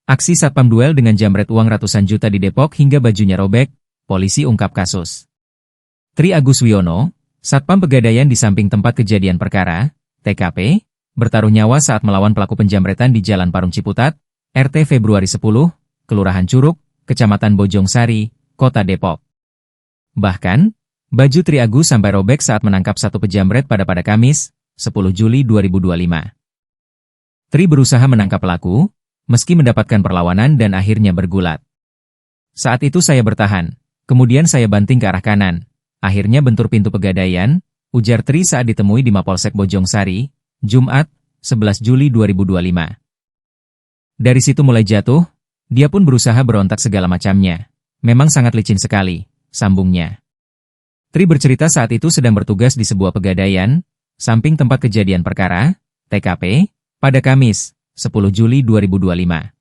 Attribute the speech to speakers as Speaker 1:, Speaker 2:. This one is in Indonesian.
Speaker 1: Aksi Satpam duel dengan jamret uang ratusan juta di Depok hingga bajunya robek, polisi ungkap kasus. Tri Agus Wiono, Satpam Pegadaian di samping tempat kejadian perkara, TKP, bertaruh nyawa saat melawan pelaku penjamretan di Jalan Parung Ciputat, RT Februari 10, Kelurahan Curug, Kecamatan Bojong Sari, Kota Depok. Bahkan, baju Tri Agus sampai robek saat menangkap satu penjamret pada Kamis, 10 Juli 2025. Tri berusaha menangkap pelaku, meski mendapatkan perlawanan dan akhirnya bergulat. Saat itu saya bertahan, kemudian saya banting ke arah kanan. Akhirnya bentur pintu Pegadaian, ujar Tri saat ditemui di Mapolsek Bojong Sari, Jumat, 11 Juli 2025. Dari situ mulai jatuh, dia pun berusaha berontak segala macamnya. Memang sangat licin sekali, sambungnya. Tri bercerita saat itu sedang bertugas di sebuah pegadaian, samping tempat kejadian perkara, TKP, pada Kamis, 10 Juli 2025.